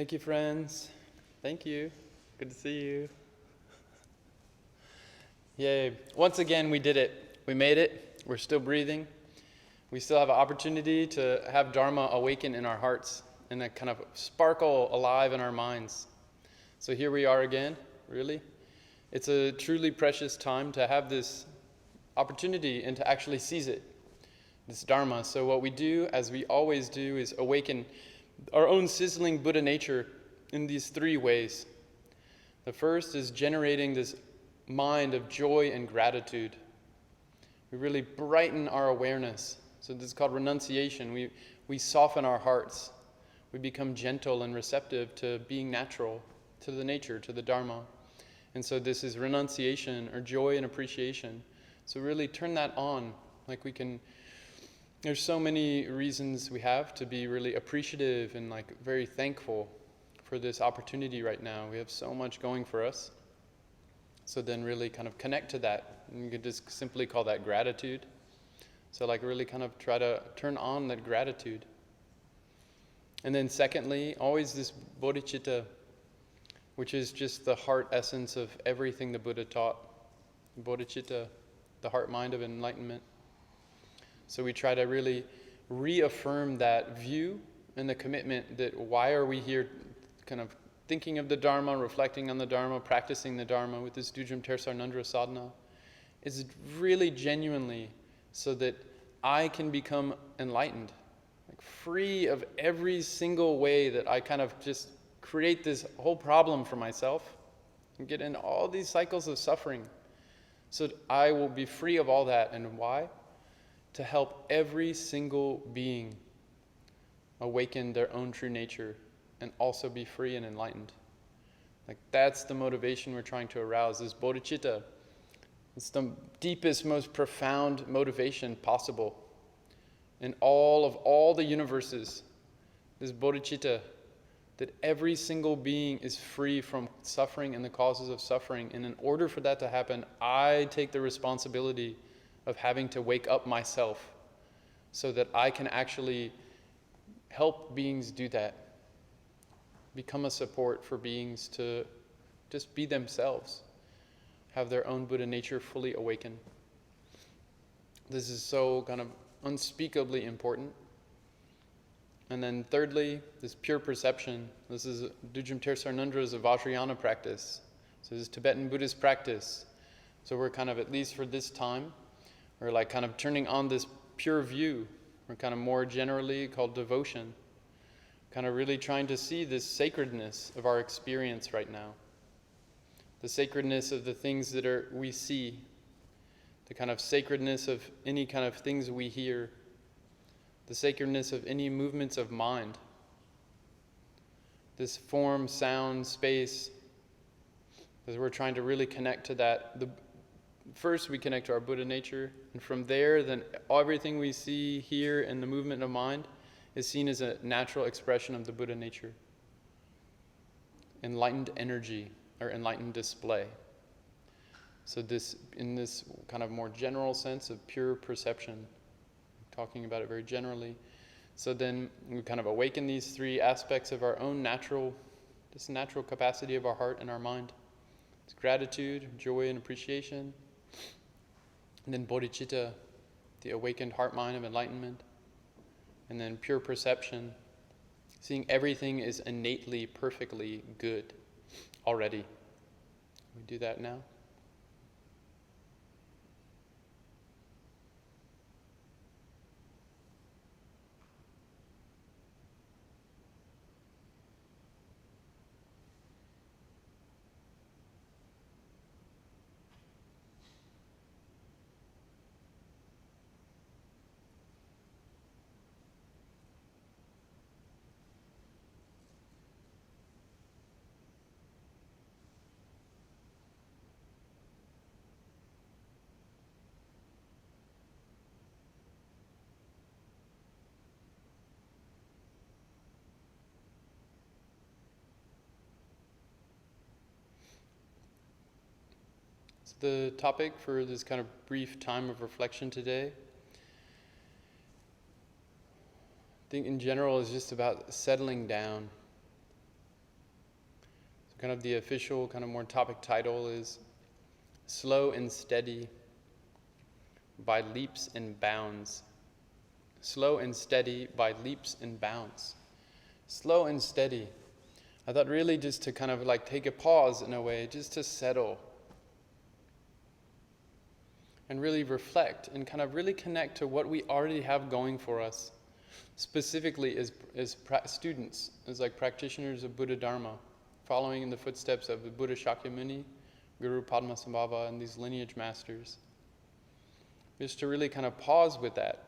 Thank you, friends. Thank you. Good to see you. Yay. Once again, we did it. We made it. We're still breathing. We still have an opportunity to have Dharma awaken in our hearts and a kind of sparkle alive in our minds. So here we are again, really. It's a truly precious time to have this opportunity and to actually seize it, this Dharma. So what we do, as we always do, is awaken our own sizzling Buddha nature in these three ways. The first is generating this mind of joy and gratitude. We really brighten our awareness. So this is called renunciation. We soften our hearts. We become gentle and receptive to being natural, to the nature, to the Dharma. And so this is renunciation, or joy and appreciation. So really turn that on. Like there's so many reasons we have to be really appreciative and very thankful for this opportunity right now. We have so much going for us. So then really kind of connect to that. And you could just simply call that gratitude. So really kind of try to turn on that gratitude. And then secondly, always this Bodhichitta, which is just the heart essence of everything the Buddha taught. Bodhichitta, the heart mind of enlightenment. So we try to really reaffirm that view and the commitment that why are we here kind of thinking of the Dharma, reflecting on the Dharma, practicing the Dharma with this Dudjom Tersar Ngondro sadhana, is really genuinely so that I can become enlightened, free of every single way that I kind of just create this whole problem for myself and get in all these cycles of suffering. So that I will be free of all that. And why? To help every single being awaken their own true nature and also be free and enlightened. That's the motivation we're trying to arouse, this bodhicitta. It's the deepest, most profound motivation possible in all the universes, this bodhicitta, that every single being is free from suffering and the causes of suffering. And in order for that to happen, I take the responsibility of having to wake up myself so that I can actually help beings do that. Become a support for beings to just be themselves, have their own Buddha nature fully awaken. This is so kind of unspeakably important. And then thirdly, this pure perception. This is Dudjom Tersar Ngondro's Vajrayana practice. So this is Tibetan Buddhist practice. So we're kind of, at least for this time, we're kind of turning on this pure view, or kind of more generally called devotion. Kind of really trying to see this sacredness of our experience right now. The sacredness of the things that we see. The kind of sacredness of any kind of things we hear. The sacredness of any movements of mind. This form, sound, space. As we're trying to really connect to that. First we connect to our Buddha nature, and from there then everything we see, hear, and the movement of mind is seen as a natural expression of the Buddha nature. Enlightened energy, or enlightened display. So in this kind of more general sense of pure perception, talking about it very generally. So then we kind of awaken these three aspects of our own natural capacity of our heart and our mind. It's gratitude, joy, and appreciation. And then bodhicitta, the awakened heart mind of enlightenment. And then pure perception, seeing everything is innately, perfectly good already. We do that now. The topic for this kind of brief time of reflection today, I think in general, is just about settling down. kind of the official, kind of more topic title is Slow and Steady by Leaps and Bounds. Slow and steady by leaps and bounds. Slow and steady. I thought really just to kind of like take a pause in a way, just to settle and really reflect and kind of really connect to what we already have going for us, specifically as students, as like practitioners of Buddha Dharma, following in the footsteps of the Buddha Shakyamuni, Guru Padma, and these lineage masters. Just to really kind of pause with that.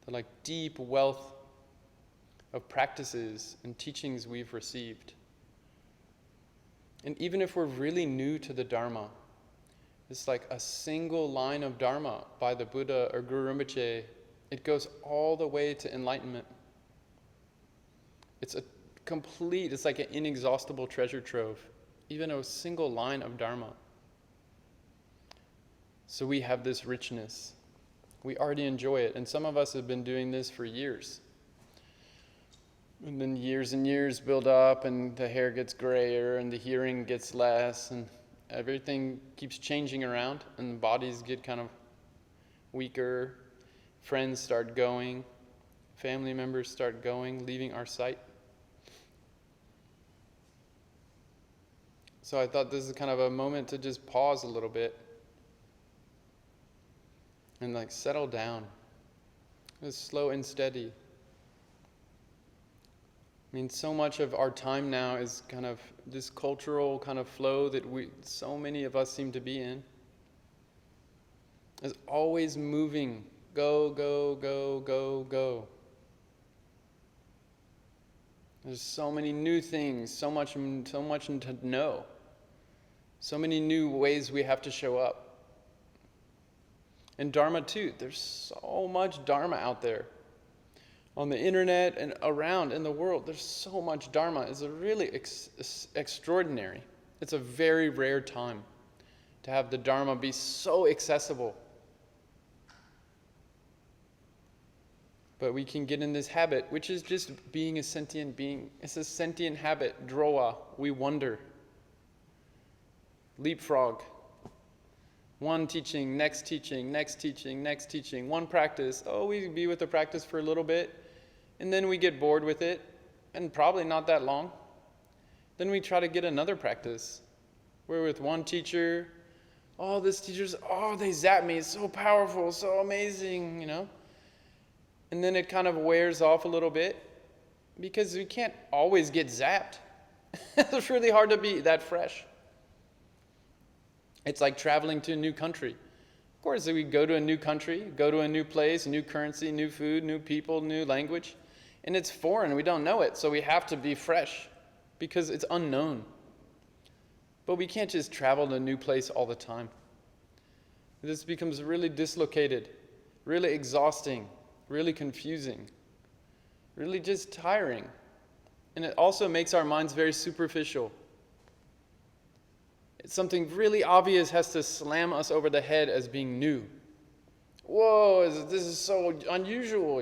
The like deep wealth of practices and teachings we've received. And even if we're really new to the Dharma, it's like a single line of Dharma by the Buddha or Guru Rinpoche, it goes all the way to enlightenment. It's like an inexhaustible treasure trove, even a single line of Dharma. So we have this richness. We already enjoy it, and some of us have been doing this for years. And then years and years build up, and the hair gets grayer, and the hearing gets less, and everything keeps changing around, and the bodies get kind of weaker. Friends start going. Family members start going, leaving our sight. So I thought this is kind of a moment to just pause a little bit and like settle down. Just slow and steady. I mean, so much of our time now is kind of this cultural kind of flow that so many of us seem to be in. Is always moving. Go, go, go, go, go. There's so many new things, so much to know. So many new ways we have to show up. And Dharma too, there's so much Dharma out there. On the internet and around in the world, there's so much Dharma. It's a really extraordinary. It's a very rare time to have the Dharma be so accessible. But we can get in this habit, which is just being a sentient being. It's a sentient habit, drowa. We wonder. Leapfrog. One teaching, next teaching, next teaching, next teaching. One practice. Oh, we be with the practice for a little bit. And then we get bored with it. And probably not that long. Then we try to get another practice. We're with one teacher. Oh, this teacher's, they zap me. It's so powerful, so amazing, And then it kind of wears off a little bit. Because we can't always get zapped. It's really hard to be that fresh. It's like traveling to a new country. Of course, we go to a new country, go to a new place, new currency, new food, new people, new language. And it's foreign, we don't know it, so we have to be fresh because it's unknown. But we can't just travel to a new place all the time. This becomes really dislocated, really exhausting, really confusing, really just tiring. And it also makes our minds very superficial. Something really obvious has to slam us over the head as being new. Whoa, this is so unusual,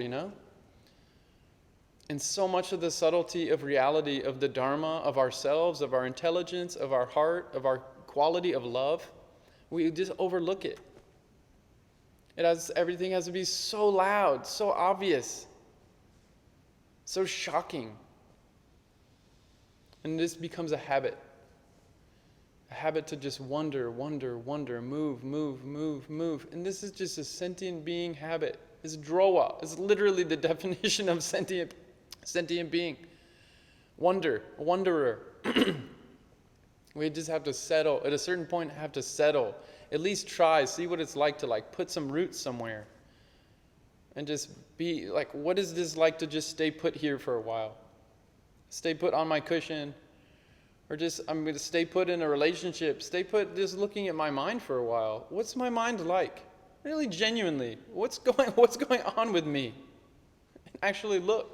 And so much of the subtlety of reality, of the Dharma, of ourselves, of our intelligence, of our heart, of our quality of love, we just overlook it. Everything has to be so loud, so obvious, so shocking. And this becomes a habit. A habit to just wonder, move. And this is just a sentient being habit. It's drowa. It's literally the definition of sentient being. Wonder, a wanderer. We just have to settle. At a certain point, have to settle. At least try, see what it's like to put some roots somewhere. And just be like, what is this like to just stay put here for a while? Stay put on my cushion. Or I'm going to stay put in a relationship. Stay put just looking at my mind for a while. What's my mind like? Really genuinely. What's going on with me? And actually look.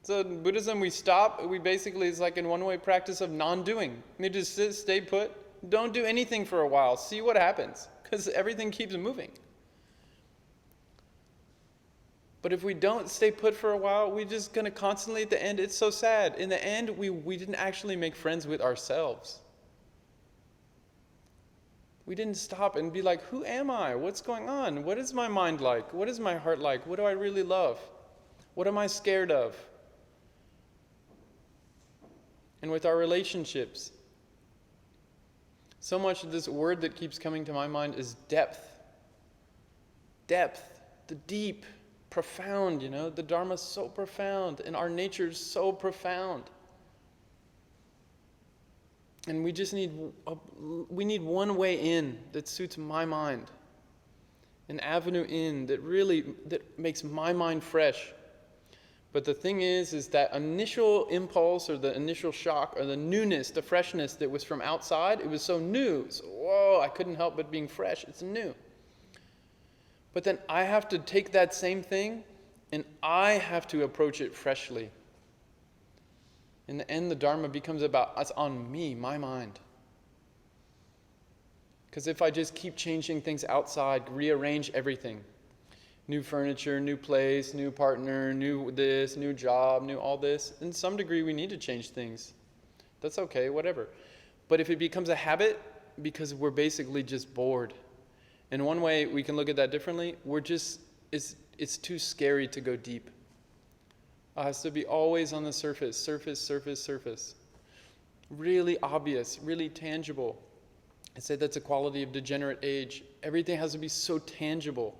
So in Buddhism, we stop. We basically, it's like in one-way practice of non-doing. You just sit, stay put. Don't do anything for a while. See what happens. Because everything keeps moving. But if we don't stay put for a while, we're just going to constantly, at the end, it's so sad. In the end, we didn't actually make friends with ourselves. We didn't stop and be like, who am I? What's going on? What is my mind like? What is my heart like? What do I really love? What am I scared of? And with our relationships, so much of this word that keeps coming to my mind is depth. Depth, the deep, profound, the Dharma's so profound, and our nature's so profound. And we just need one way in that suits my mind, an avenue in that makes my mind fresh. But the thing is that initial impulse or the initial shock or the newness, the freshness that was from outside, it was so new. So, whoa, I couldn't help but being fresh. It's new. But then I have to take that same thing and I have to approach it freshly. In the end, the Dharma becomes it's on me, my mind. Because if I just keep changing things outside, rearrange everything, new furniture, new place, new partner, new this, new job, new all this, in some degree we need to change things. That's okay, whatever. But if it becomes a habit, because we're basically just bored. In one way, we can look at that differently. It's too scary to go deep. It has to be always on the surface. Really obvious, really tangible. I say that's a quality of degenerate age. Everything has to be so tangible.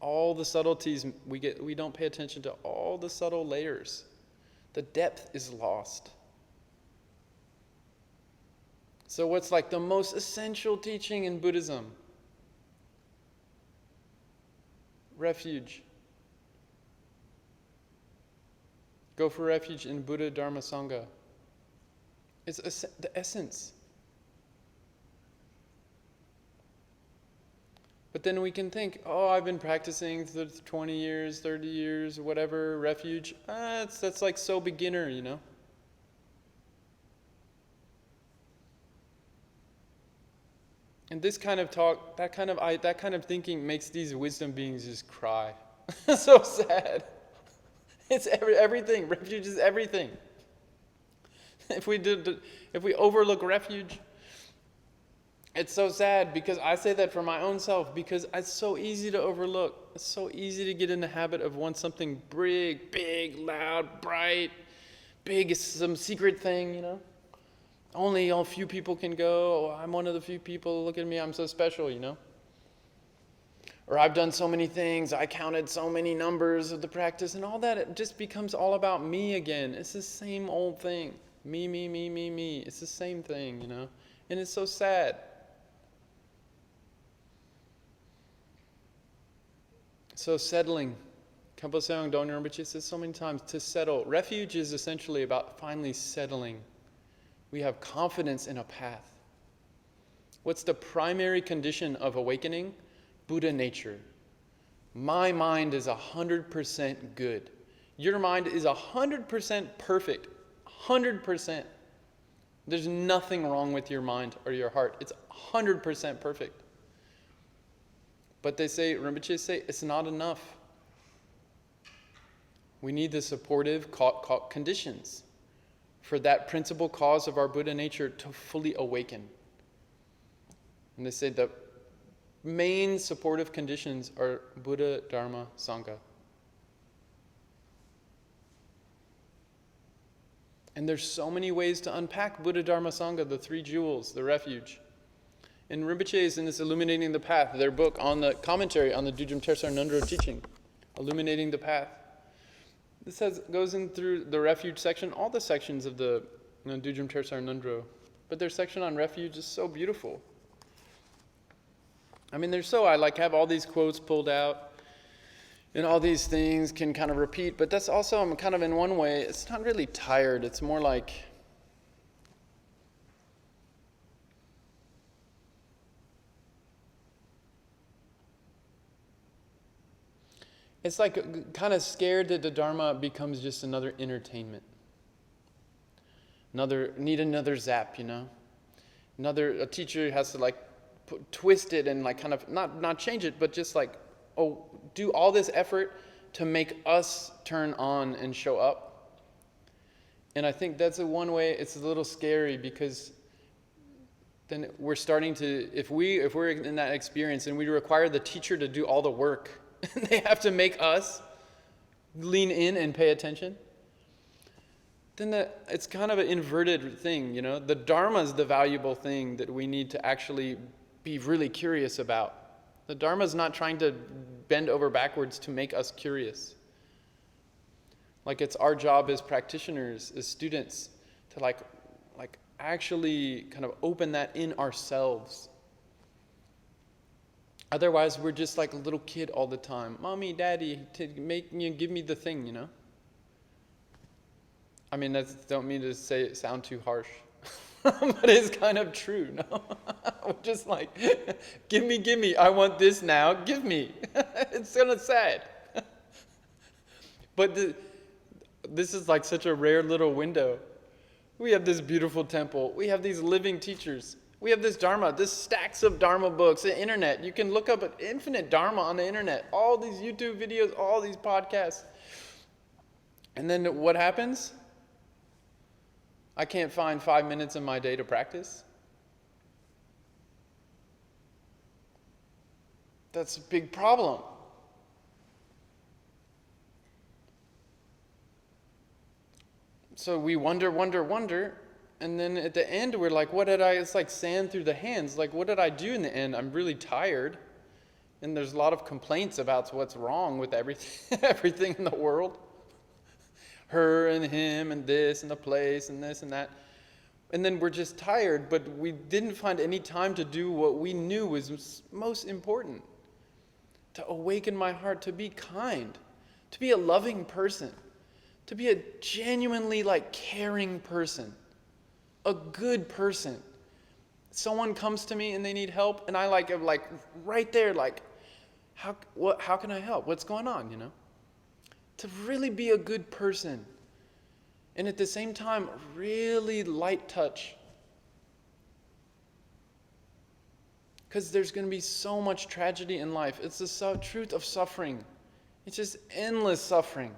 All the subtleties we don't pay attention to all the subtle layers. The depth is lost. So what's like the most essential teaching in Buddhism? Refuge. Go for refuge in Buddha, Dharma, Sangha. It's the essence. But then we can think, I've been practicing for 20 years, 30 years, whatever, refuge. That's like so beginner, And this kind of talk, that kind of thinking makes these wisdom beings just cry. So sad. It's everything. Refuge is everything. If we overlook refuge, it's so sad, because I say that for my own self, because it's so easy to overlook. It's so easy to get in the habit of wanting something big, loud, bright, big is some secret thing, Only a few people can go. I'm one of the few people. Look at me, I'm so special, Or I've done so many things. I counted so many numbers of the practice and all that. It just becomes all about me again. It's the same old thing. Me. It's the same thing, And it's so sad. So settling. Khenpo Tsewang Dongyal Rinpoche says so many times, to settle. Refuge is essentially about finally settling. We have confidence in a path. What's the primary condition of awakening? Buddha nature. My mind is 100% good. Your mind is 100% perfect. 100%. There's nothing wrong with your mind or your heart. It's 100% perfect. But Rinpoche say, it's not enough. We need the supportive conditions for that principal cause of our Buddha nature to fully awaken. And they say the main supportive conditions are Buddha, Dharma, Sangha. And there's so many ways to unpack Buddha, Dharma, Sangha, the three jewels, the refuge. And Rinpoche's in this Illuminating the Path, their book on the commentary on the Dudjom Tersar Ngondro teaching, Illuminating the Path. This goes in through the refuge section, all the sections of the Dudjom Tersar Ngondro. But their section on refuge is so beautiful. I have all these quotes pulled out, and all these things can kind of repeat, but that's also, I'm kind of in one way, it's not really tired, it's more like, it's like kind of scared that the Dharma becomes just another entertainment. Need another zap, A teacher has to twist it and kind of not change it, but just do all this effort to make us turn on and show up. And I think that's one way it's a little scary, because then we're starting to, if we're in that experience and we require the teacher to do all the work, and they have to make us lean in and pay attention, then it's kind of an inverted thing, The Dharma is the valuable thing that we need to actually be really curious about. The Dharma is not trying to bend over backwards to make us curious. Like, it's our job as practitioners, as students, to like actually kind of open that in ourselves. Otherwise, we're just like a little kid all the time. Mommy, daddy, give me the thing, I mean, don't mean to sound too harsh, but it's kind of true, no? We're just like, give me, I want this now, give me. It's kind of sad. But this is like such a rare little window. We have this beautiful temple. We have these living teachers. We have this Dharma, this stacks of Dharma books, the internet. You can look up an infinite Dharma on the internet. All these YouTube videos, all these podcasts. And then what happens? I can't find 5 minutes in my day to practice. That's a big problem. So we wonder, and then at the end we're like, it's like sand through the hands. Like, what did I do in the end? I'm really tired. And there's a lot of complaints about what's wrong with everything in the world. Her and him and this and the place and this and that. And then we're just tired, but we didn't find any time to do what we knew was most important. To awaken my heart, to be kind, to be a loving person, to be a genuinely caring person, a good person. Someone comes to me and they need help, and I am right there, how can I help? What's going on, To really be a good person, and at the same time, really light touch. Because there's going to be so much tragedy in life. It's the truth of suffering. It's just endless suffering.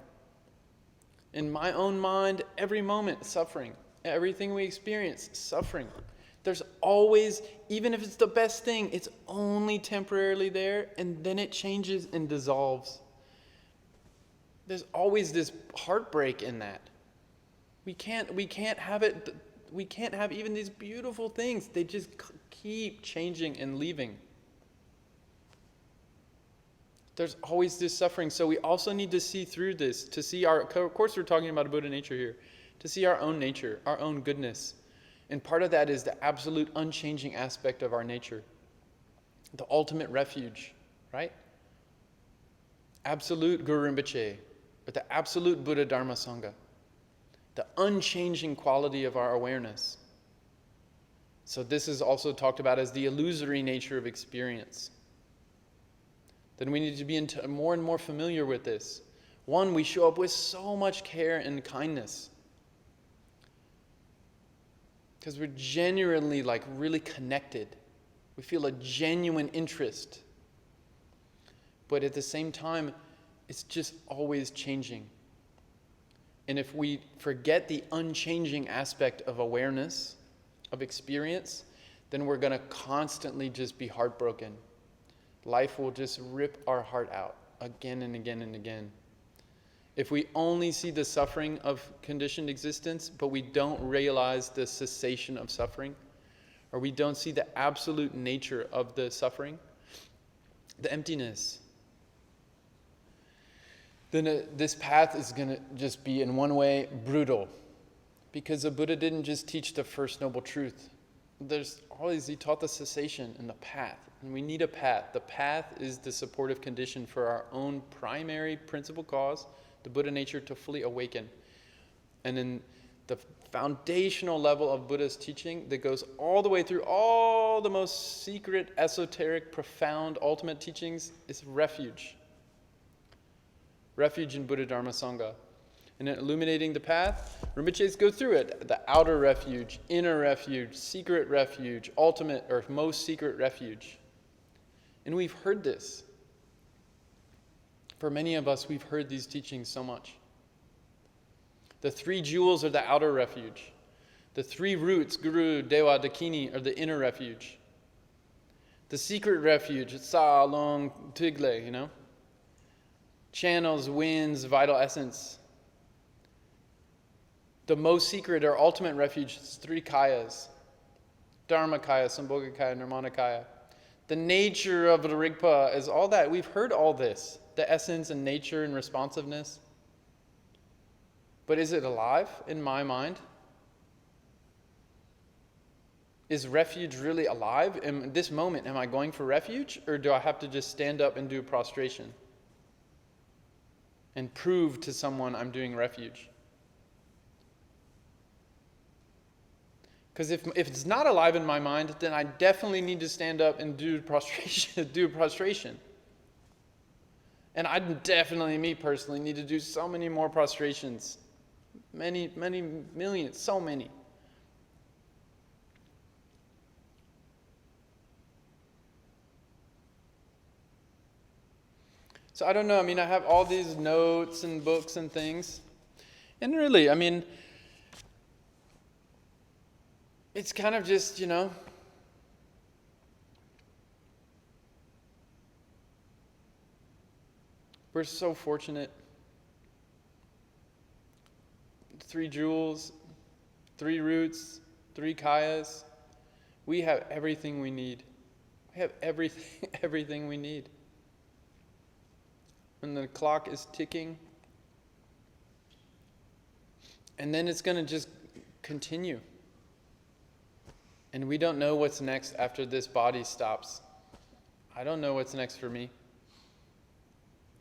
In my own mind, every moment, suffering. Everything we experience, suffering. There's always, even if it's the best thing, it's only temporarily there, and then it changes and dissolves. There's always this heartbreak in that. We can't have it. We can't have even these beautiful things. They just keep changing and leaving. There's always this suffering. So we also need to see through this, to see of course we're talking about a Buddha nature here, to see our own nature, our own goodness. And part of that is the absolute unchanging aspect of our nature. The ultimate refuge, right? Absolute Guru Rinpoche, but the absolute Buddha Dharma Sangha. The unchanging quality of our awareness. So this is also talked about as the illusory nature of experience. Then we need to be more and more familiar with this. One, we show up with so much care and kindness. Because we're genuinely really connected. We feel a genuine interest. But at the same time, it's just always changing. And if we forget the unchanging aspect of awareness, of experience, then we're going to constantly just be heartbroken. Life will just rip our heart out again and again and again. If we only see the suffering of conditioned existence, but we don't realize the cessation of suffering, or we don't see the absolute nature of the suffering, the emptiness, then this path is going to just be, in one way, brutal. Because the Buddha didn't just teach the first noble truth. He taught the cessation and the path. And we need a path. The path is the supportive condition for our own primary principal cause, the Buddha nature, to fully awaken. And then the foundational level of Buddha's teaching that goes all the way through all the most secret, esoteric, profound, ultimate teachings is refuge. Refuge in Buddha Dharma Sangha. And in illuminating the path, Rinpoches go through it. The outer refuge, inner refuge, secret refuge, ultimate or most secret refuge. And we've heard this For many of us, we've heard these teachings so much. The 3 jewels are the outer refuge. The 3 roots, Guru, Dewa, Dakini, are the inner refuge. The secret refuge, Sa, Long, Tigle, channels, winds, vital essence. The most secret or ultimate refuge is 3 kayas. Dharma kaya, Sambhoga kaya, Nirmana kaya. The nature of the Rigpa is all that. We've heard all this. The essence and nature and responsiveness. But is it alive in my mind? Is refuge really alive? In this moment, am I going for refuge? Or do I have to just stand up and do prostration? And prove to someone I'm doing refuge? Because if it's not alive in my mind, then I definitely need to stand up and do prostration. And I definitely, me personally, need to do so many more prostrations. Many, many millions, so many. So I don't know, I have all these notes and books and things. And really, it's kind of just, we're so fortunate. 3 jewels, 3 roots, 3 kayas. We have everything we need. We have everything we need. And the clock is ticking. And then it's going to just continue. And we don't know what's next after this body stops. I don't know what's next for me.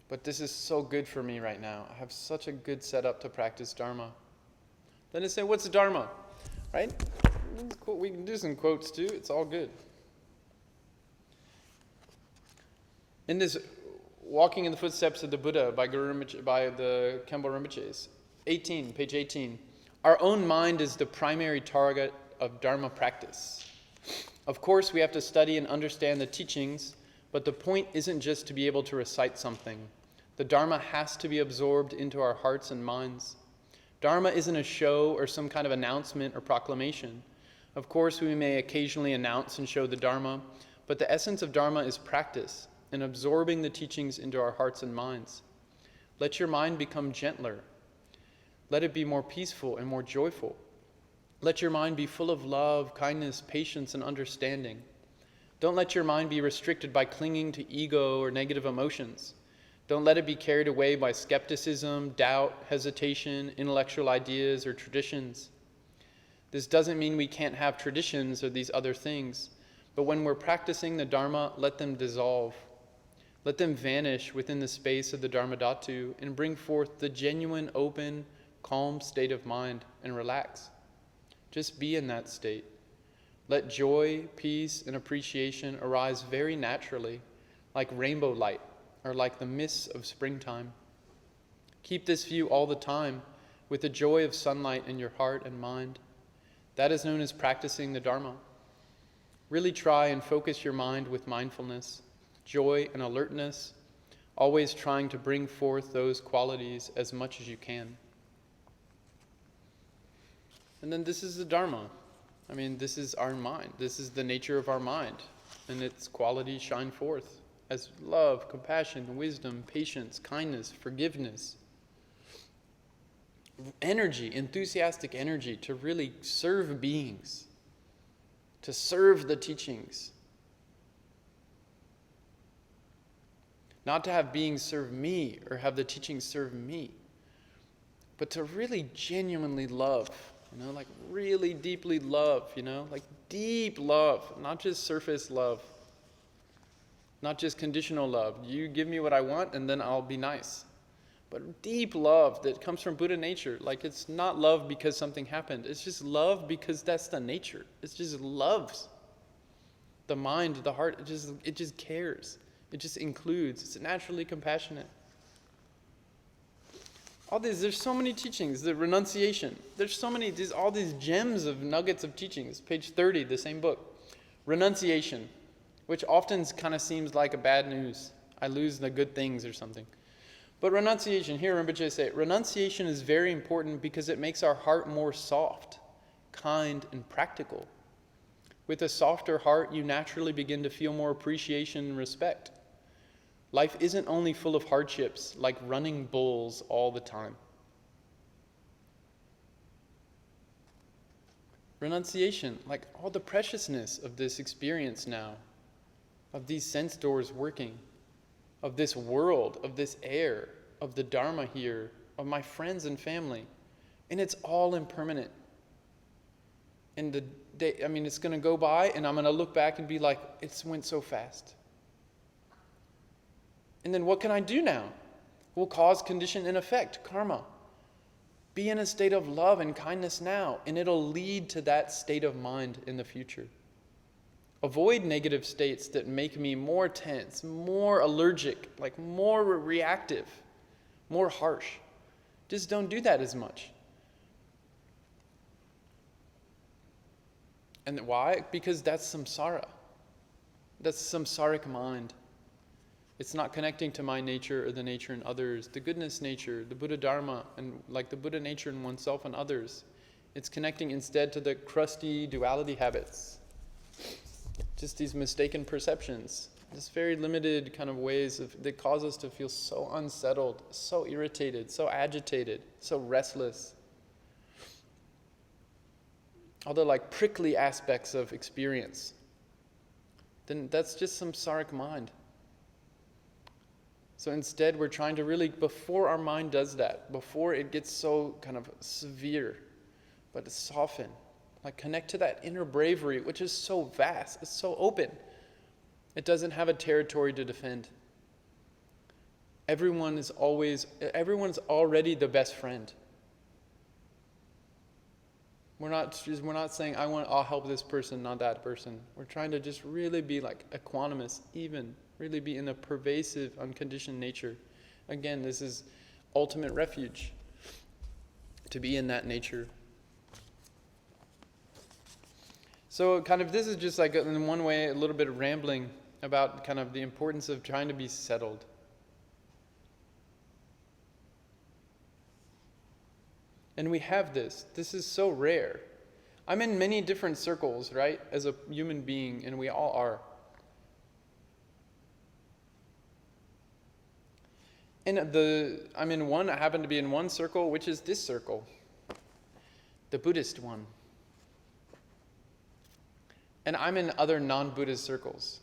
But this is so good for me right now. I have such a good setup to practice Dharma. Then I say, what's Dharma? Right? We can do some quotes too. It's all good. In this Walking in the Footsteps of the Buddha by the Khenpo Rinpoches, page 18, our own mind is the primary target of Dharma practice. Of course, we have to study and understand the teachings, but the point isn't just to be able to recite something. The Dharma has to be absorbed into our hearts and minds. Dharma isn't a show or some kind of announcement or proclamation. Of course, we may occasionally announce and show the Dharma, but the essence of Dharma is practice and absorbing the teachings into our hearts and minds. Let your mind become gentler. Let it be more peaceful and more joyful. Let your mind be full of love, kindness, patience, and understanding. Don't let your mind be restricted by clinging to ego or negative emotions. Don't let it be carried away by skepticism, doubt, hesitation, intellectual ideas, or traditions. This doesn't mean we can't have traditions or these other things, but when we're practicing the Dharma, let them dissolve. Let them vanish within the space of the Dharma Dhatu and bring forth the genuine, open, calm state of mind and relax. Just be in that state. Let joy, peace, and appreciation arise very naturally, like rainbow light or like the mists of springtime. Keep this view all the time with the joy of sunlight in your heart and mind. That is known as practicing the Dharma. Really try and focus your mind with mindfulness, joy, and alertness, always trying to bring forth those qualities as much as you can. And then this is the Dharma. This is our mind. This is the nature of our mind. And its qualities shine forth as love, compassion, wisdom, patience, kindness, forgiveness, energy, enthusiastic energy to really serve beings, to serve the teachings. Not to have beings serve me or have the teachings serve me, but to really genuinely love, like really deeply love, like deep love, not just surface love, not just conditional love. You give me what I want and then I'll be nice. But deep love that comes from Buddha nature. Like it's not love because something happened. It's just love because that's the nature. It's just loves. The mind, the heart, it just cares. It just includes. It's naturally compassionate. There's so many teachings. The renunciation. There's so many, all these gems of nuggets of teachings. Page 30, the same book. Renunciation, which often kind of seems like a bad news. I lose the good things or something. But renunciation, here Rinpoche say, renunciation is very important because it makes our heart more soft, kind, and practical. With a softer heart, you naturally begin to feel more appreciation and respect. Life isn't only full of hardships, like running bulls all the time. Renunciation, like all the preciousness of this experience now, of these sense doors working, of this world, of this air, of the Dharma here, of my friends and family. And it's all impermanent. And the day, it's going to go by, and I'm going to look back and be like, it went so fast. And then what can I do now? Well, cause, condition, and effect, karma. Be in a state of love and kindness now, and it'll lead to that state of mind in the future. Avoid negative states that make me more tense, more allergic, like more reactive, more harsh. Just don't do that as much. And why? Because that's samsara. That's samsaric mind. It's not connecting to my nature or the nature in others, the goodness nature, the Buddha Dharma, and like the Buddha nature in oneself and others. It's connecting instead to the crusty duality habits. Just these mistaken perceptions. Just very limited kind of ways that cause us to feel so unsettled, so irritated, so agitated, so restless. All the like prickly aspects of experience. Then that's just samsaric mind. So instead, we're trying to really, before our mind does that, before it gets so kind of severe, but soften, like connect to that inner bravery, which is so vast, it's so open. It doesn't have a territory to defend. Everyone's already the best friend. We're not saying, I'll help this person, not that person. We're trying to just really be like equanimous, even. Really be in a pervasive, unconditioned nature. Again, this is ultimate refuge, to be in that nature. So kind of this is just like, in one way, a little bit of rambling about kind of the importance of trying to be settled. And we have this. This is so rare. I'm in many different circles, right, as a human being, and we all are. And I happen to be in one circle, which is this circle, the Buddhist one. And I'm in other non-Buddhist circles.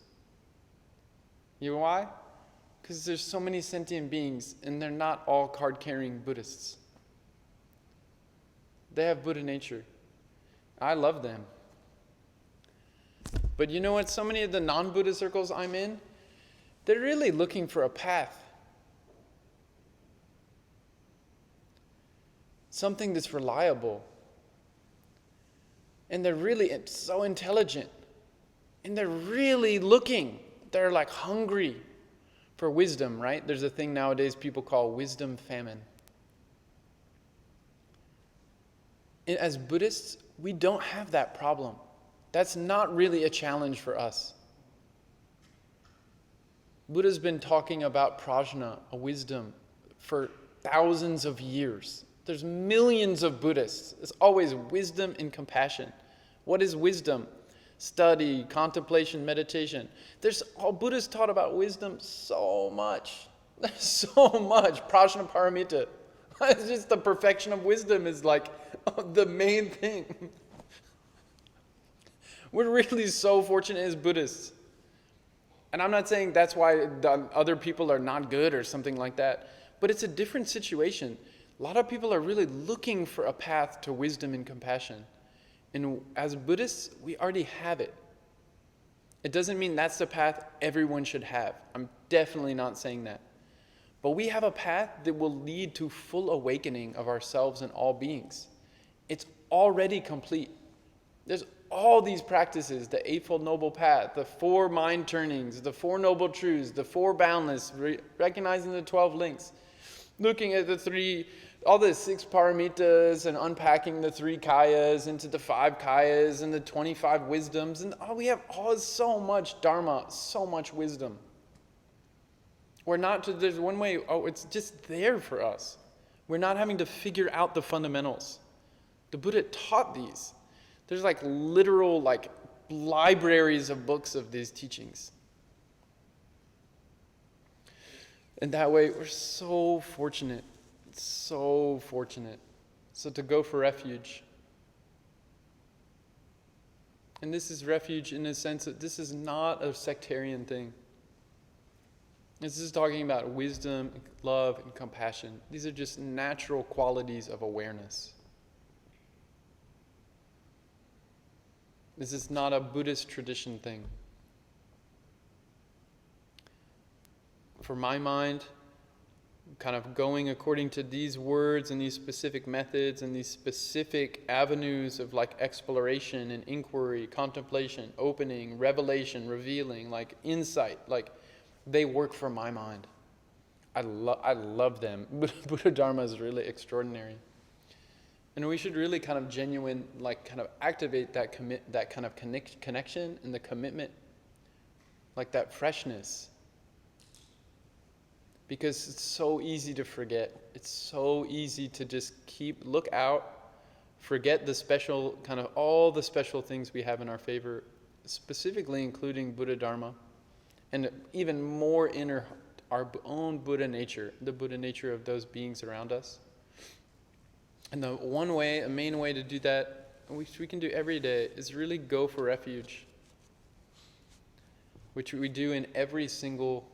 You know why? Because there's so many sentient beings, and they're not all card-carrying Buddhists. They have Buddha nature. I love them. But you know what? So many of the non-Buddhist circles I'm in, they're really looking for a path. Something that's reliable. And they're really so intelligent. And they're really looking. They're like hungry for wisdom, right? There's a thing nowadays people call wisdom famine. And as Buddhists, we don't have that problem. That's not really a challenge for us. Buddha's been talking about prajna, a wisdom, for thousands of years. There's millions of Buddhists. It's always wisdom and compassion. What is wisdom? Study, contemplation, meditation. Buddha's taught about wisdom so much. So much. Prajna paramita. It's just the perfection of wisdom is like the main thing. We're really so fortunate as Buddhists. And I'm not saying that's why the other people are not good or something like that. But it's a different situation. A lot of people are really looking for a path to wisdom and compassion. And as Buddhists, we already have it. It doesn't mean that's the path everyone should have. I'm definitely not saying that. But we have a path that will lead to full awakening of ourselves and all beings. It's already complete. There's all these practices, the Eightfold Noble Path, the 4 mind turnings, the 4 Noble Truths, the 4 Boundless, recognizing the 12 links, looking at all the 6 paramitas and unpacking the 3 kayas into the 5 kayas and the 25 wisdoms. And we have so much Dharma, so much wisdom. We're not, there's one way, it's just there for us. We're not having to figure out the fundamentals. The Buddha taught these. There's like literal like libraries of books of these teachings. And that way, we're so fortunate. So fortunate. So to go for refuge. And this is refuge in the sense that this is not a sectarian thing. This is talking about wisdom, love, and compassion. These are just natural qualities of awareness. This is not a Buddhist tradition thing. For my mind, kind of going according to these words and these specific methods and these specific avenues of like exploration and inquiry, contemplation, opening, revelation, revealing, like insight, like they work for my mind. I love them. Buddha Dharma is really extraordinary. And we should really kind of genuine, like kind of activate that kind of connection and the commitment, like that freshness. Because it's so easy to forget. It's so easy to just look out, forget the special, kind of all the special things we have in our favor, specifically including Buddha Dharma, and even more our own Buddha nature, the Buddha nature of those beings around us. And the a main way to do that, which we can do every day, is really go for refuge, which we do in every single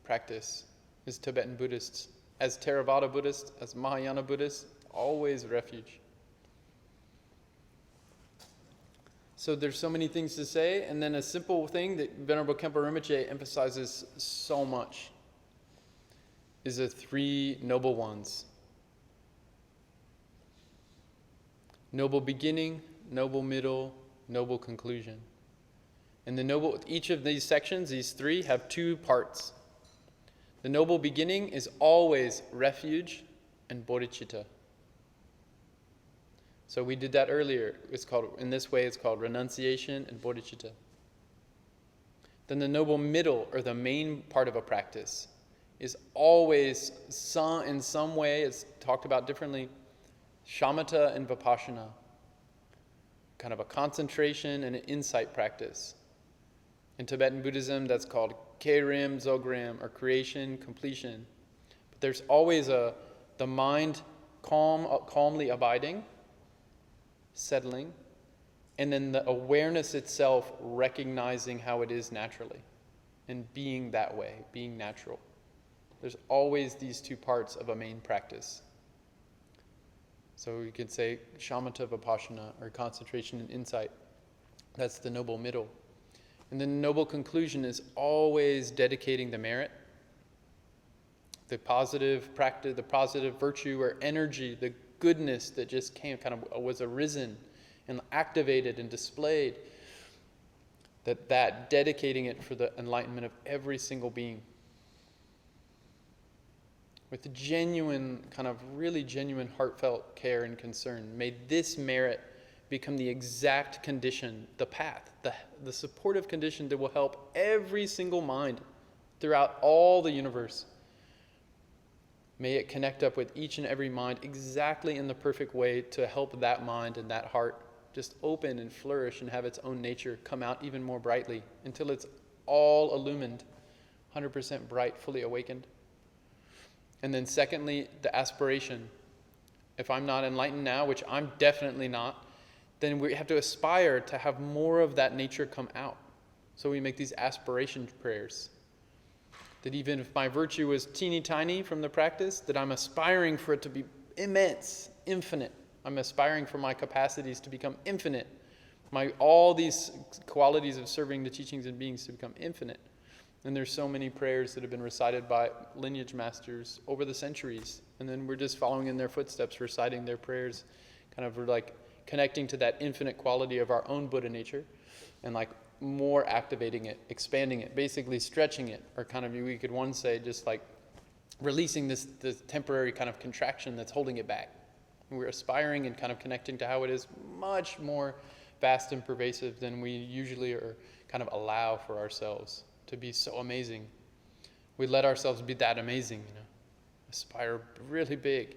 practice. As Tibetan Buddhists, as Theravada Buddhists, as Mahayana Buddhists, always refuge. So there's so many things to say, and then a simple thing that Venerable Khenpo Rinpoche emphasizes so much is the three noble ones. Noble beginning, noble middle, noble conclusion. And each of these sections, these three, have two parts. The noble beginning is always refuge and bodhicitta. So we did that earlier. In this way, it's called renunciation and bodhicitta. Then the noble middle, or the main part of a practice, is always in some way, it's talked about differently, shamatha and vipassana. Kind of a concentration and an insight practice. In Tibetan Buddhism, that's called Kerim, Zogram, or creation, completion. But there's always the mind calmly abiding, settling, and then the awareness itself recognizing how it is naturally, and being that way, being natural. There's always these two parts of a main practice. So we could say shamatha vipassana, or concentration and insight. That's the noble middle. And the noble conclusion is always dedicating the merit, the positive practice, the positive virtue or energy, the goodness that just was arisen and activated and displayed, that dedicating it for the enlightenment of every single being. With genuine, really genuine heartfelt care and concern, may this merit become the exact condition, the path, the supportive condition that will help every single mind throughout all the universe. May it connect up with each and every mind exactly in the perfect way to help that mind and that heart just open and flourish and have its own nature come out even more brightly until it's all illumined, 100% bright, fully awakened. And then secondly, the aspiration. If I'm not enlightened now, which I'm definitely not, then we have to aspire to have more of that nature come out. So we make these aspiration prayers. That even if my virtue is teeny tiny from the practice, that I'm aspiring for it to be immense, infinite. I'm aspiring for my capacities to become infinite. All these qualities of serving the teachings and beings to become infinite. And there's so many prayers that have been recited by lineage masters over the centuries. And then we're just following in their footsteps, reciting their prayers, connecting to that infinite quality of our own Buddha nature, and more activating it, expanding it, basically stretching it, or we could say just releasing this temporary contraction that's holding it back. And we're aspiring and connecting to how it is much more vast and pervasive than we usually allow for ourselves to be so amazing. We let ourselves be that amazing, aspire really big.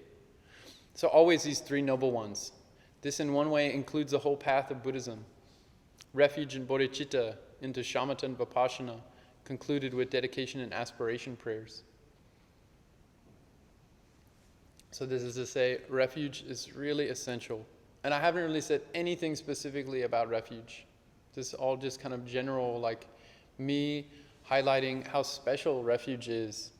So always these three noble ones. This in one way includes the whole path of Buddhism. Refuge and Bodhichitta into Shamatha and Vipassana, concluded with dedication and aspiration prayers. So this is to say, refuge is really essential. And I haven't really said anything specifically about refuge. This is all just kind of general, like me highlighting how special refuge is.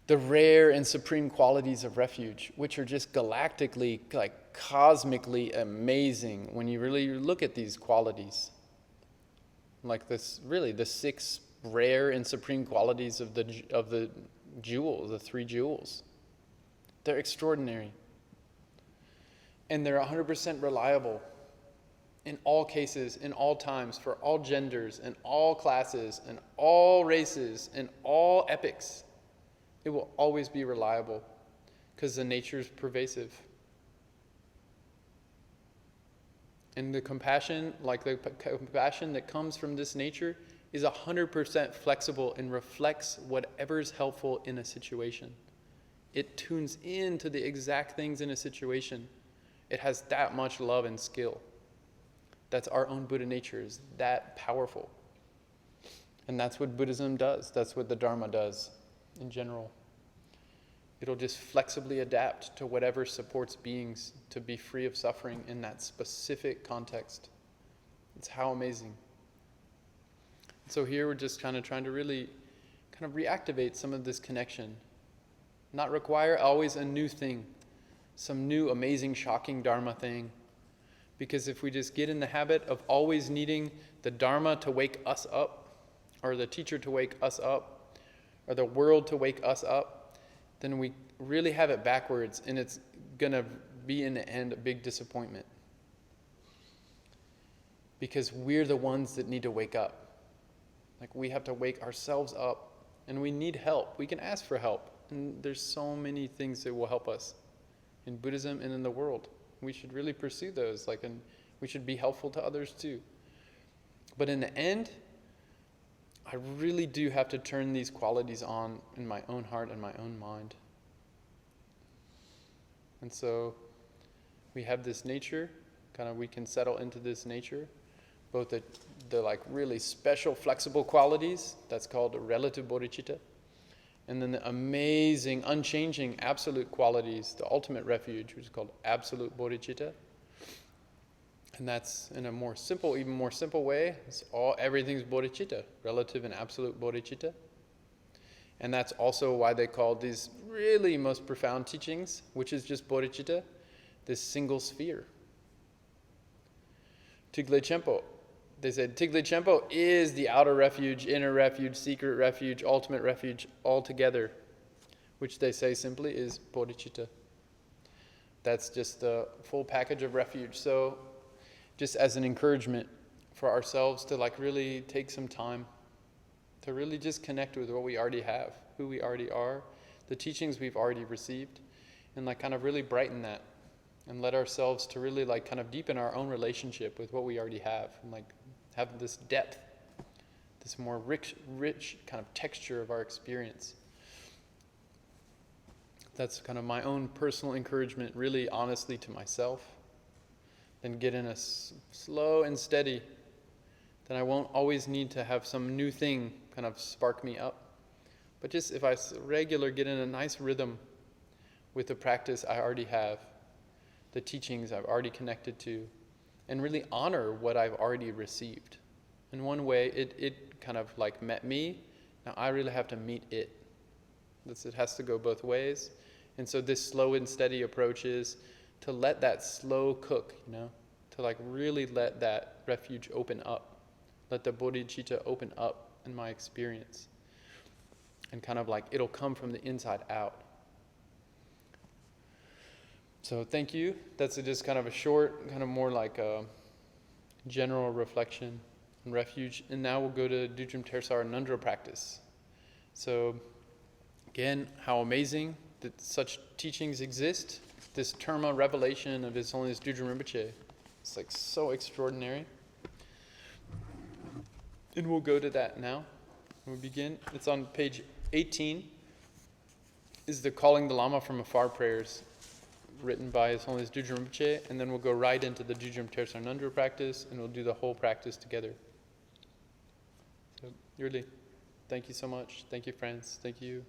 The rare and supreme qualities of refuge, which are just galactically, like cosmically amazing when you really look at these qualities. Like this, really, the 6 rare and supreme qualities of the jewels, the 3 jewels. They're extraordinary. And they're 100% reliable in all cases, in all times, for all genders, and all classes, and all races, and all epochs. It will always be reliable because the nature is pervasive. And the compassion, like the compassion that comes from this nature, is 100% flexible and reflects whatever is helpful in a situation. It tunes into the exact things in a situation. It has that much love and skill. That's our own Buddha nature, is that powerful. And that's what Buddhism does. That's what the Dharma does in general. It'll just flexibly adapt to whatever supports beings to be free of suffering in that specific context. It's how amazing. So here we're just kind of trying to really kind of reactivate some of this connection. Not require always a new thing, some new amazing, shocking Dharma thing. Because if we just get in the habit of always needing the Dharma to wake us up, or the teacher to wake us up, or the world to wake us up, then we really have it backwards, and it's going to be in the end a big disappointment. Because we're the ones that need to wake up. Like we have to wake ourselves up, and we need help. We can ask for help, and there's so many things that will help us in Buddhism and in the world. We should really pursue those, and we should be helpful to others too. But in the end, I really do have to turn these qualities on in my own heart and my own mind. And so we have this nature, we can settle into this nature, both the like really special flexible qualities, that's called relative bodhicitta, and then the amazing, unchanging, absolute qualities, the ultimate refuge, which is called absolute bodhicitta. And that's in a more simple, even more simple way. Everything's bodhicitta, relative and absolute bodhicitta. And that's also why they call these really most profound teachings, which is just bodhicitta, this single sphere. Tigle Chenpo, they said Tigle Chenpo is the outer refuge, inner refuge, secret refuge, ultimate refuge, all together, which they say simply is bodhicitta. That's just the full package of refuge. So just as an encouragement for ourselves to really take some time to really just connect with what we already have, who we already are, the teachings we've already received, and really brighten that and let ourselves to really deepen our own relationship with what we already have and have this depth, this more rich kind of texture of our experience. That's kind of my own personal encouragement, really honestly to myself. Then get in a slow and steady. Then I won't always need to have some new thing kind of spark me up. But just if I regular get in a nice rhythm with the practice I already have, the teachings I've already connected to, and really honor what I've already received. In one way, it kind of met me. Now I really have to meet it. It has to go both ways. And so this slow and steady approach is to let that slow cook, to really let that refuge open up. Let the bodhicitta open up in my experience. And it'll come from the inside out. So thank you. That's just kind of a short, more a general reflection on refuge. And now we'll go to Dudjom Tersar Ngondro practice. So again, how amazing that such teachings exist. This Dharma revelation of His Holiness Dudjom Rinpoche. It's so extraordinary. And we'll go to that now. We begin. It's on page 18. Is the Calling the Lama from Afar prayers, written by His Holiness Dudjom Rinpoche, and then we'll go right into the Dudjom Tersar Ngondro practice, and we'll do the whole practice together. So, really, thank you so much. Thank you, friends. Thank you.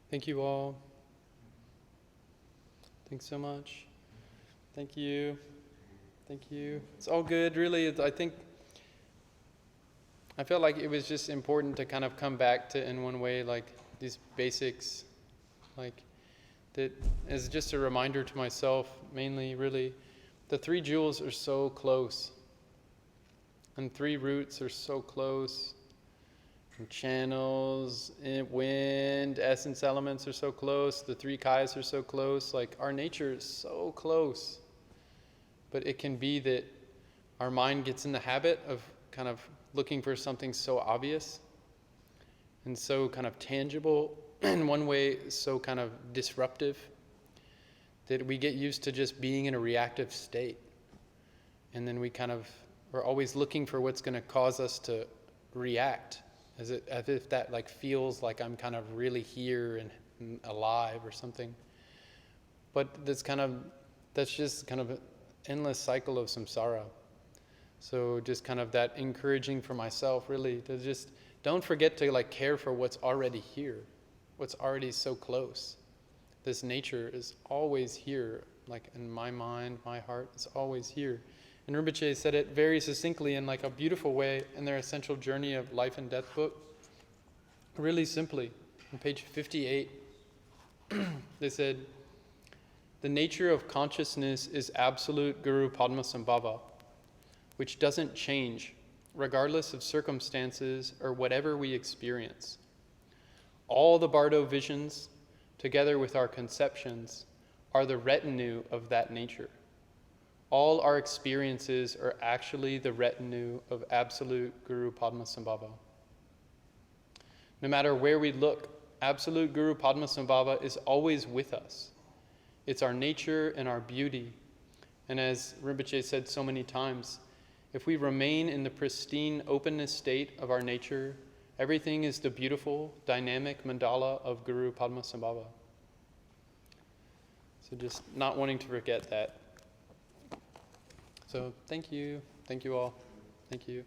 Thank you all. Thanks so much. Thank you. Thank you. It's all good, really. I felt like it was just important to kind of come back to, in one way, like these basics, like that as just a reminder to myself, mainly, really, the three jewels are so close, and three roots are so close, and channels, wind, essence elements are so close, the three kais are so close, like our nature is so close. But it can be that our mind gets in the habit of kind of looking for something so obvious and so kind of tangible, in one way so kind of disruptive, that we get used to just being in a reactive state. And then we're always looking for what's going to cause us to react, as if that like feels like I'm kind of really here and alive or something. But that's just kind of an endless cycle of samsara. So just kind of that encouraging for myself, really, to just don't forget to like care for what's already here, what's already so close. This nature is always here, like in my mind, my heart, it's always here. And Rinpoche said it very succinctly in like a beautiful way in their Essential Journey of Life and Death book. Really simply, on page 58, they said, the nature of consciousness is absolute Guru Padmasambhava, which doesn't change, regardless of circumstances or whatever we experience. All the Bardo visions, together with our conceptions, are the retinue of that nature. All our experiences are actually the retinue of absolute Guru Padmasambhava. No matter where we look, absolute Guru Padmasambhava is always with us. It's our nature and our beauty. And as Rinpoche said so many times, if we remain in the pristine openness state of our nature, everything is the beautiful, dynamic mandala of Guru Padmasambhava. So just not wanting to forget that. So thank you. Thank you all. Thank you.